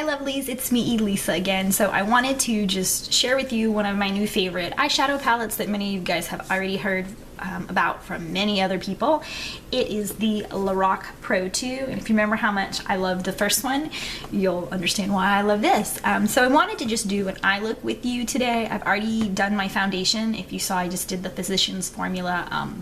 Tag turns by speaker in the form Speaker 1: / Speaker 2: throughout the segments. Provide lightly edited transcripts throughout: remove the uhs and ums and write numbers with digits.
Speaker 1: Hi lovelies, it's me, Lisa again. So I wanted to just share with you one of my new favorite eyeshadow palettes that many of you guys have already heard about from many other people. It is the Lorac Pro 2, and if you remember how much I loved the first one, you'll understand why I love this. So I wanted to just do an eye look with you today. I've already done my foundation. If you saw, I just did the Physicians Formula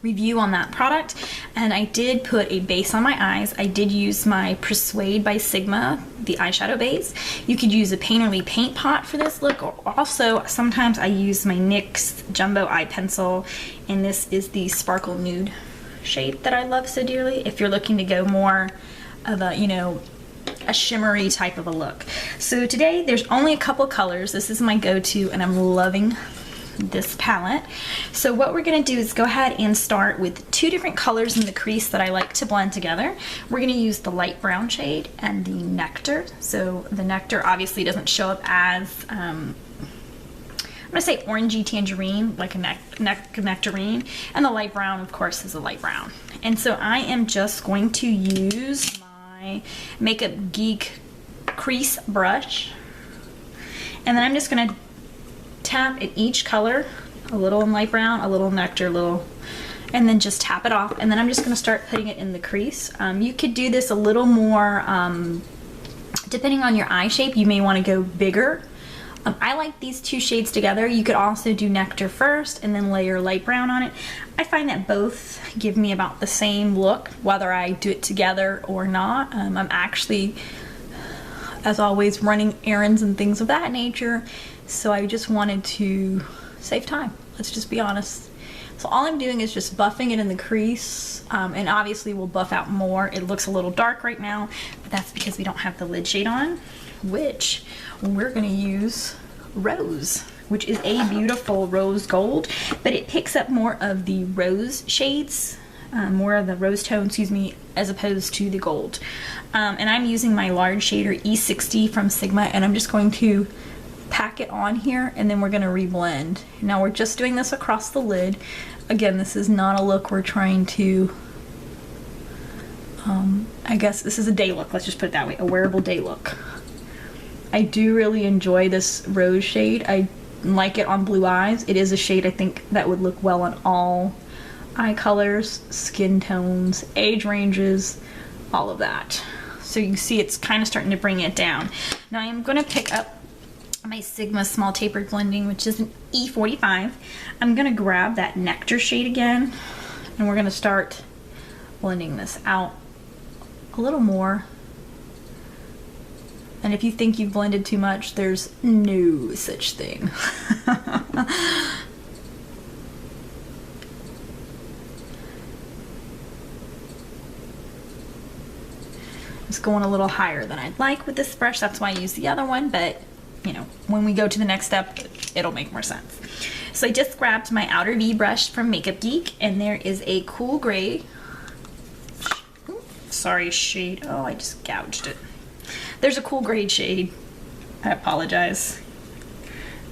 Speaker 1: review on that product, and I did put a base on my eyes. I did use my Persuade by Sigma, the eyeshadow base. You could use a Painterly paint pot for this look, or also sometimes I use my NYX Jumbo Eye Pencil, and this is the Sparkle Nude shade that I love so dearly if you're looking to go more of a, you know, a shimmery type of a look. So today there's only a couple colors. This is my go-to, and I'm loving this palette. So what we're going to do is go ahead and start with two different colors in the crease that I like to blend together. We're going to use the light brown shade and the Nectar. So the Nectar obviously doesn't show up as I'm going to say orangey tangerine, like a nectarine, and the light brown of course is a light brown. And so I am just going to use my Makeup Geek crease brush, and then I'm just going to tap in each color, a little in light brown, a little Nectar, a little, and then just tap it off, and then I'm just going to start putting it in the crease. You could do this a little more, depending on your eye shape, you may want to go bigger. I like these two shades together. You could also do Nectar first and then layer light brown on it. I find that both give me about the same look, whether I do it together or not. I'm actually, as always, running errands and things of that nature, so I just wanted to save time. Let's just be honest. So all I'm doing is just buffing it in the crease, and obviously we'll buff out more. It looks a little dark right now, but that's because we don't have the lid shade on, which we're gonna use Rose, which is a beautiful rose gold, but it picks up more of the rose shades, more of the rose tone, excuse me, as opposed to the gold. And I'm using my large shader E60 from Sigma, and I'm just going to pack it on here, and then we're going to reblend. Now we're just doing this across the lid. Again, this is not a look we're trying to, I guess this is a day look, let's just put it that way, a wearable day look. I do really enjoy this rose shade. I like it on blue eyes. It is a shade I think that would look well on all eye colors, skin tones, age ranges, all of that. So you can see it's kind of starting to bring it down. Now I'm going to pick up my Sigma Small Tapered Blending, which is an E45. I'm going to grab that Nectar shade again, and we're going to start blending this out a little more. And if you think you've blended too much, there's no such thing. It's going a little higher than I'd like with this brush. That's why I use the other one, but you know, when we go to the next step, it'll make more sense. So I just grabbed my Outer V brush from Makeup Geek, and there is a cool gray, sorry, shade. Oh, I just gouged it. There's a cool gray shade. I apologize.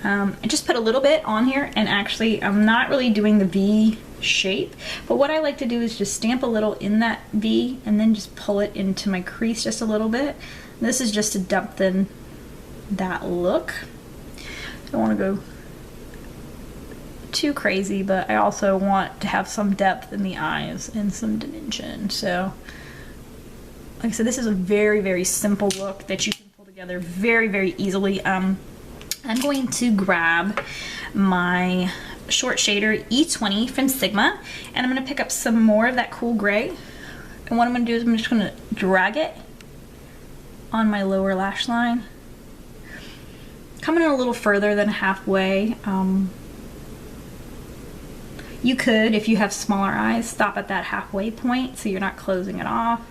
Speaker 1: I just put a little bit on here, and actually I'm not really doing the V shape, but what I like to do is just stamp a little in that V and then just pull it into my crease just a little bit. This is just to dampen that look. I don't want to go too crazy, but I also want to have some depth in the eyes and some dimension. So like I said, this is a very, very simple look that you can pull together very, very easily. I'm going to grab my short shader E20 from Sigma, and I'm going to pick up some more of that cool gray, and what I'm going to do is I'm just going to drag it on my lower lash line, coming in a little further than halfway. You could, if you have smaller eyes, stop at that halfway point so you're not closing it off.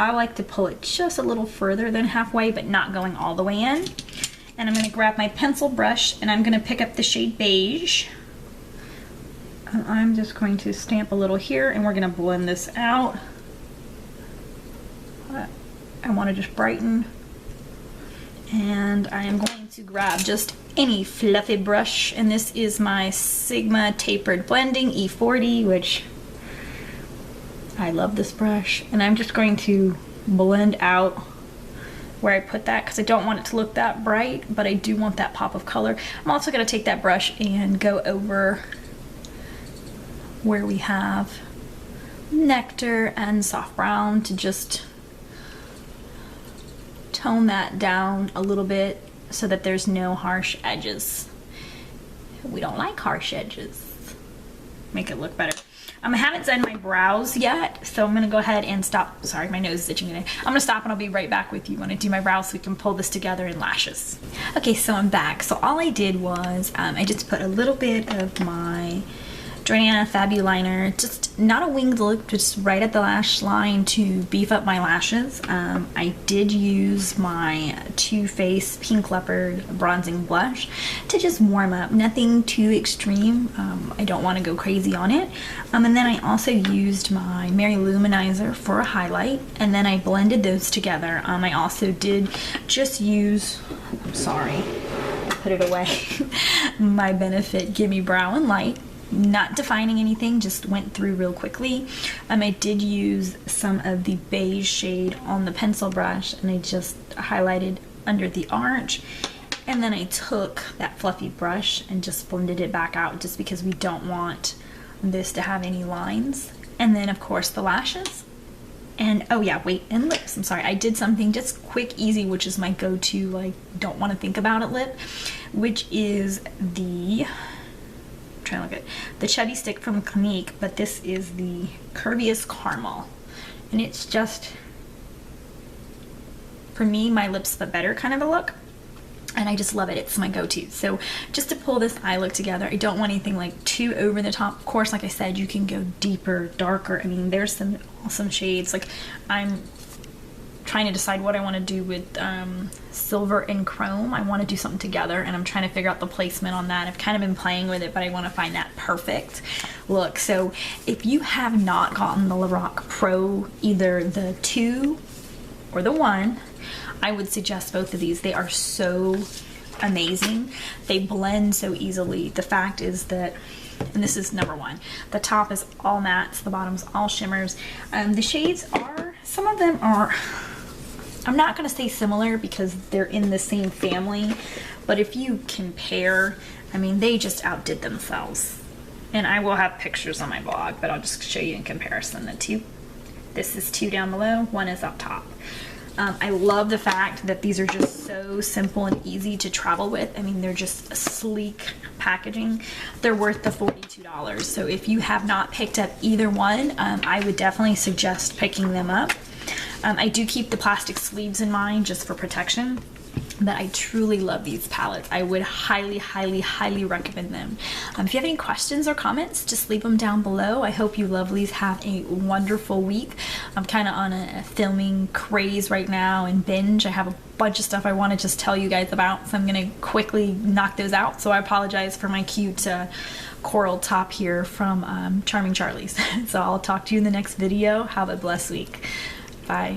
Speaker 1: I like to pull it just a little further than halfway, but not going all the way in. And I'm going to grab my pencil brush, and I'm going to pick up the shade Beige. And I'm just going to stamp a little here, and we're going to blend this out. I want to just brighten. And I am going to grab just any fluffy brush, and this is my Sigma Tapered Blending E40, which I love this brush, and I'm just going to blend out where I put that because I don't want it to look that bright, but I do want that pop of color. I'm also going to take that brush and go over where we have nectar and soft brown to just tone that down a little bit so that there's no harsh edges. We don't like harsh edges. Make it look better. I haven't done my brows yet, so I'm gonna go ahead and stop. Sorry, my nose is itching today. I'm gonna stop and I'll be right back with you when I do my brows so we can pull this together in lashes. Okay, so I'm back. So all I did was I just put a little bit of my Jordana Fabuliner, just not a winged look, just right at the lash line to beef up my lashes. I did use my Too Faced Pink Leopard bronzing blush to just warm up, nothing too extreme. I don't want to go crazy on it. And then I also used my Mary Luminizer for a highlight, and then I blended those together. I also did just use, I'm sorry, put it away, my Benefit Gimme Brow and Light. Not defining anything, just went through real quickly. I did use some of the beige shade on the pencil brush, and I just highlighted under the arch, and then I took that fluffy brush and just blended it back out just because we don't want this to have any lines. And then of course the lashes, and oh yeah, wait, and lips. I'm sorry, I did something just quick, easy, which is my go-to, like, don't want to think about it lip, which is the, trying to look at the Chubby Stick from Clinique, but this is the Curviest Caramel, and it's just, for me, my lips the better kind of a look, and I just love it. It's my go-to. So just to pull this eye look together, I don't want anything like too over the top. Of course, like I said, you can go deeper, darker. I mean, there's some awesome shades. Like, I'm trying to decide what I want to do with silver and chrome. I want to do something together, and I'm trying to figure out the placement on that. I've kind of been playing with it, but I want to find that perfect look. So if you have not gotten the Lorac Pro, either the 2 or the 1, I would suggest both of these. They are so amazing. They blend so easily. The fact is that, and this is number 1, the top is all mattes, the bottom's all shimmers. The shades are, some of them are, I'm not going to say similar because they're in the same family, but if you compare, I mean, they just outdid themselves. And I will have pictures on my blog, but I'll just show you in comparison the two. This is 2 down below, 1 is up top. I love the fact that these are just so simple and easy to travel with. I mean, they're just sleek packaging. They're worth the $42. So if you have not picked up either one, I would definitely suggest picking them up. I do keep the plastic sleeves in mind just for protection, but I truly love these palettes. I would highly, highly, highly recommend them. If you have any questions or comments, just leave them down below. I hope you lovelies have a wonderful week. I'm kind of on a filming craze right now and binge. I have a bunch of stuff I want to just tell you guys about, so I'm going to quickly knock those out. So I apologize for my cute coral top here from Charming Charlie's. So I'll talk to you in the next video. Have a blessed week. Bye.